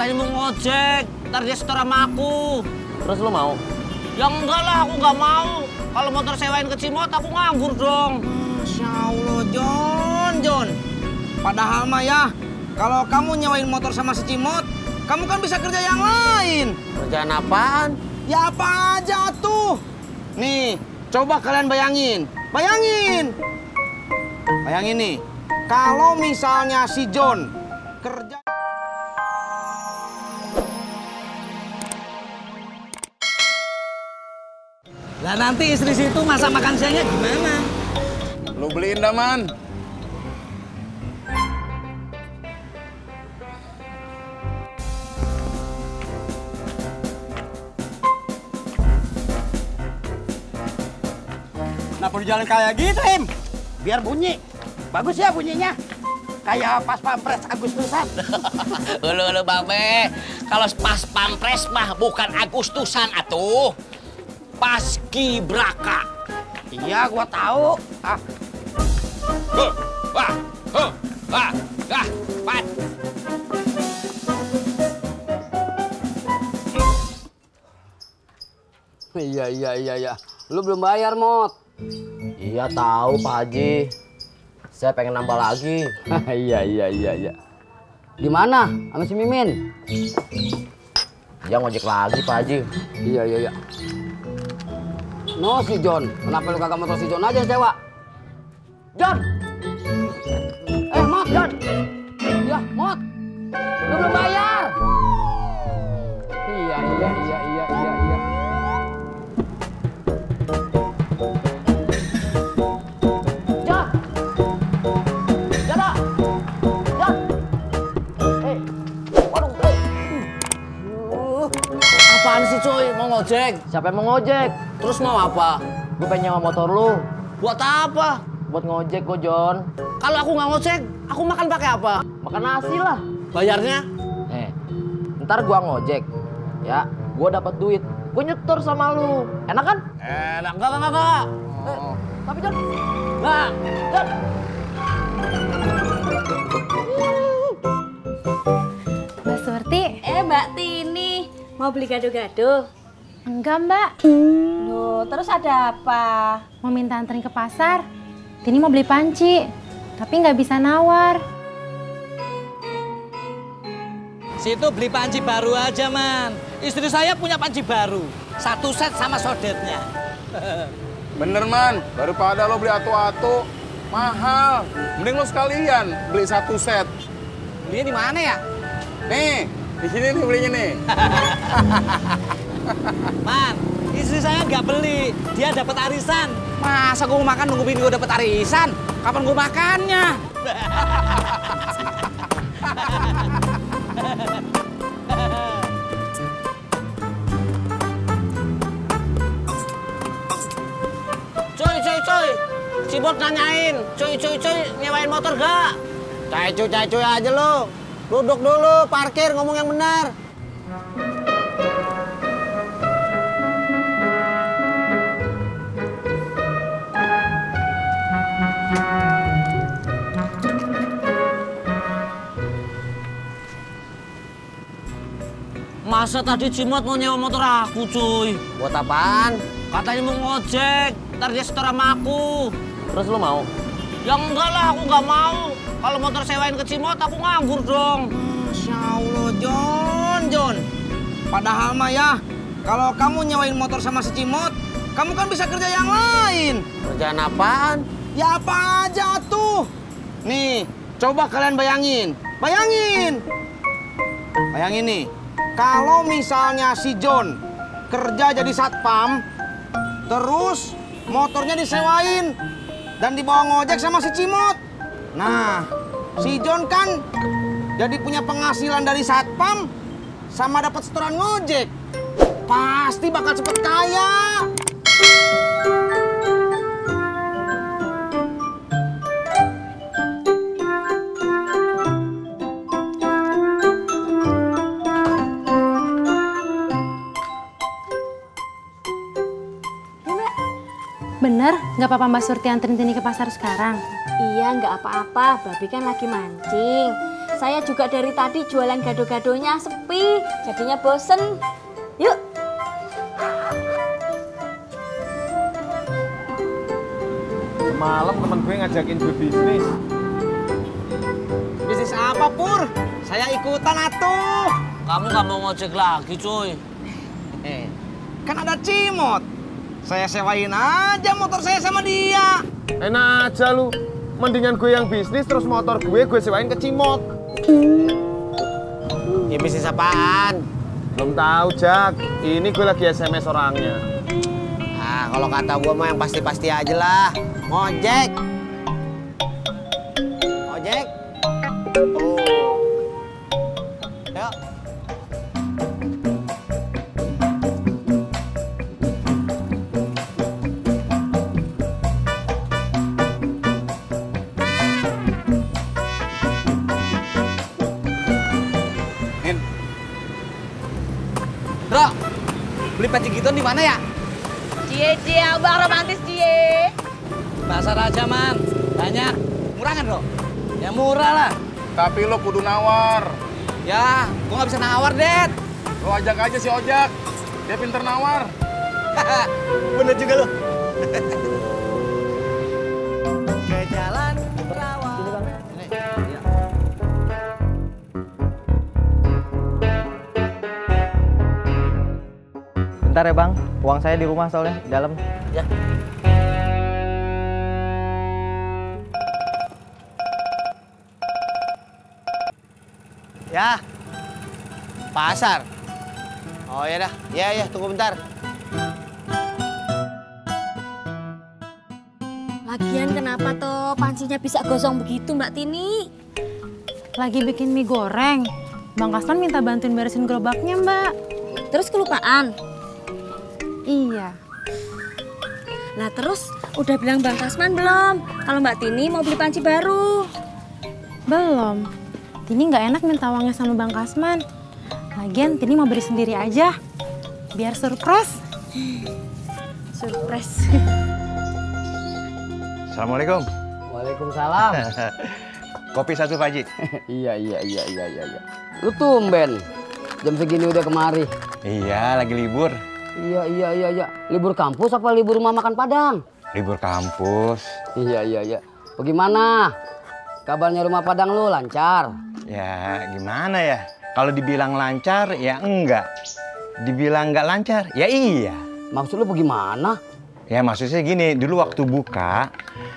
Katanya mau ngojek, ntar dia setor sama aku. Terus lu mau? Ya enggak lah, aku nggak mau. Kalau motor sewain ke Cimot, aku nganggur dong. Masya Allah, John. Padahal mah ya, kalau kamu nyewain motor sama si Cimot, kamu kan bisa kerja yang lain. Kerjaan apaan? Ya apa aja tuh. Nih, coba kalian bayangin. Bayangin nih, kalau misalnya si John kerja... Lah nanti istri situ masak makan siangnya gimana? Lu beliin dah, Man. Kenapa di jalan kayak gitu, Im? Biar bunyi. Bagus ya bunyinya. Kayak pas pampres Agustusan. Ulu Babe, kalau pas pampres mah bukan Agustusan atuh. Paskibraka. Iya, gua tahu. Pat. Iya. Lu belum bayar, Mot. Iya tahu, Pak Haji. Saya pengen nambah lagi. Iya. Gimana sama si Mimin? Dia ngojek lagi, Pak Haji. Iya. No, si John. Kenapa lu kagak motor si John aja yang sewa? John! Mot, John! Ya, Mot! Lu belum bayar! Iya. John! John! John! Waduh, Apaan sih cuy, mau ngojek? siapa yang mau ngojek? Terus mau apa? Gue pengen nyewa motor lu. Buat apa? Buat ngojek kok, John. Kalau aku nggak ngojek, aku makan pakai apa? Makan nasi lah. Bayarnya? Ntar gua ngojek. Ya, gua dapat duit. Gua nyetor sama lu. Enak kan? Enak, enggak. Tapi John. Nah, John. Mbak Surti. Mbak Tini, mau beli gado-gado? Enggak, Mbak. Loh, terus ada apa? Mau minta anterin ke pasar. Tini mau beli panci, tapi nggak bisa nawar. Situ beli panci baru aja, Man. Istri saya punya panci baru. 1 set sama sodetnya. Bener, Man. Daripada lo beli atu-atu, mahal. Mending lo sekalian beli 1 set. Belinya di mana ya? Nih, di sini nih belinya nih. Man, istri saya nggak beli. Dia dapat arisan. Masa gue mau makan nunggu bini gue dapat arisan? Kapan gue makannya? Cuy. Cibot nanyain, cuy, nyewain motor gak? Cuy aja lo. Duduk dulu, parkir, ngomong yang benar. Masa tadi Cimot mau nyewa motor aku, cuy? Buat apaan? Katanya mau ngojek, ntar dia setor sama aku. Terus lu mau? Ya enggak lah, aku nggak mau. Kalau motor sewain ke Cimot, aku nganggur dong. Masya Allah, John. Padahal mah ya, kalau kamu nyewain motor sama si Cimot, kamu kan bisa kerja yang lain. Kerjaan apaan? Ya apa aja tuh. Nih, coba kalian bayangin. Bayangin nih, kalau misalnya si John kerja jadi satpam, terus motornya disewain dan dibawa ngojek sama si Cimot. Nah, si John kan jadi punya penghasilan dari satpam sama dapat setoran ngojek. Pasti bakal cepet kaya. Bener, nggak apa-apa Mbak Surti anterin Tini ke pasar sekarang? Iya, nggak apa-apa. Babi kan lagi mancing. Saya juga dari tadi jualan gado-gadonya sepi, jadinya bosen. Yuk. Semalam temen gue ngajakin gue bisnis. Bisnis apa, Pur? Saya ikutan atuh. Kamu nggak mau ngojek lagi, cuy? Kan ada Cimot. Saya sewain aja motor saya sama dia. Enak aja lu. Mendingan gue yang bisnis terus motor gue sewain ke Cimot. Ya bisnis apaan? Belum tahu, Jak. Ini gue lagi SMS orangnya. Ah, kalau kata gua mah yang pasti-pasti aja lah. Ngojek. Ojek. Tuh. Yuk. Bro, beli peci gitu di mana ya? Cie, abang romantis cie. Pasar aja, Man. Banyak. Murah kan, Bro? Ya murah lah. Tapi lo kudu nawar. Ya, gua nggak bisa nawar, Dad. Lo ajak aja si Ojak. Dia pinter nawar. Bener juga lo. Ke jalan rawa. Bentar ya Bang, uang saya di rumah soalnya, di dalam. Ya. Ya. Pasar. Oh ya dah. Ya, tunggu bentar. Lagian kenapa toh pancinya bisa gosong begitu Mbak Tini? Lagi bikin mie goreng. Bang Kasman minta bantuin beresin gerobaknya, Mbak. Terus kelupaan? Iya. Nah terus udah bilang Bang Kasman belum? Kalau Mbak Tini mau beli panci baru? Belum. Tini nggak enak minta uangnya sama Bang Kasman. Lagian Tini mau beli sendiri aja. Biar surprise. Surprise. Assalamualaikum. Waalaikumsalam. Kopi satu, Pak Haji. Iya. Lu tumben. Jam segini udah kemari. Iya, lagi libur. Iya. Libur kampus apa libur rumah makan Padang? Libur kampus. Iya. Bagaimana? Kabarnya rumah Padang lu lancar? Ya, gimana ya? Kalau dibilang lancar, ya enggak. Dibilang nggak lancar, ya iya. Maksud lu bagaimana? Ya maksudnya gini, dulu waktu buka,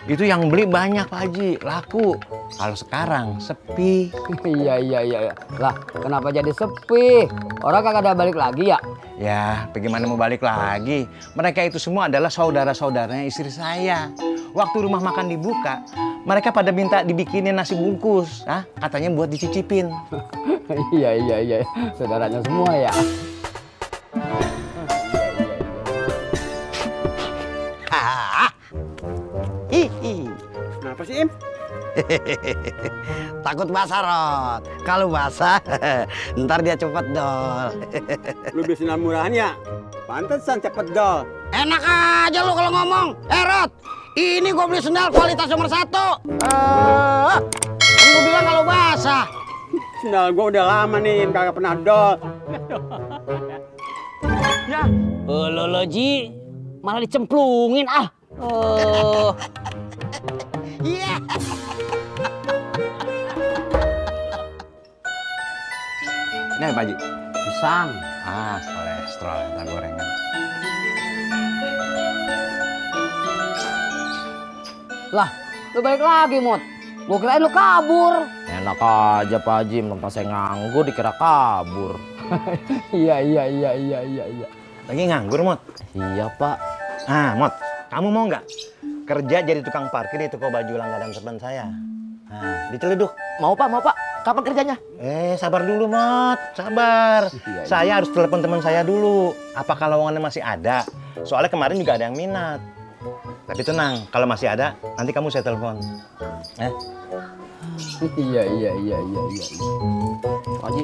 itu yang beli banyak Pak Haji, laku. Kalau sekarang, sepi. Iya. Lah, kenapa jadi sepi? Orang kagak ada balik lagi ya? Ya, bagaimana mau balik lagi? Mereka itu semua adalah saudara-saudaranya istri saya. Waktu rumah makan dibuka, mereka pada minta dibikinin nasi bungkus. Hah? Katanya buat dicicipin. Iya. Saudaranya semua ya? Kenapa sih, Im? Takut basah, Rot. Kalau basah, ntar dia cepet dol. Lu beli sendal murahan ya? Pantesan cepet dol. Enak aja lu kalau ngomong. Rot, ini gua beli sendal kualitas nomor 1. Kan gua bilang kalau basah. Sendal gua udah lama nih, kagak pernah dol. Ya. Lo Ji, malah dicemplungin ah. Iya. Ini apa Pak Haji? Pisang. Ah, kolesterol, ntar gorengan. Lah, lu balik lagi, Mot. Gua kirain lu kabur. Enak aja Pak Haji, pas saya nganggur dikira kabur. Iya. Lagi nganggur, Mot? Iya, Pak. Ah, Mot, kamu mau nggak kerja jadi tukang parkir di toko baju langganan teman saya? Nah, diteleduk. Mau Pak. Kapan kerjanya? Sabar dulu, Mot. Sabar. Iya. Saya harus telepon teman saya dulu. Apakah lowongannya masih ada? Soalnya kemarin juga ada yang minat. Tapi tenang, kalau masih ada, nanti kamu saya telepon. Iya. Pak Haji.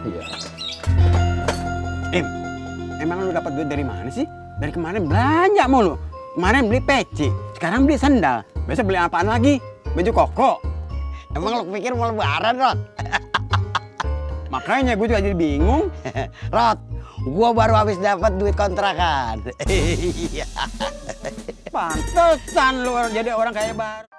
Iya. Im, emang lu dapat duit dari mana sih? Dari kemarin belanja mulu. Kemarin beli peci, sekarang beli sandal. Besok beli apaan lagi? Baju koko. Emang lu pikir mau lebaran, Rod? Makanya gue juga jadi bingung. Rod, gua baru habis dapat duit kontrakan. Pantesan lu jadi orang kaya baru.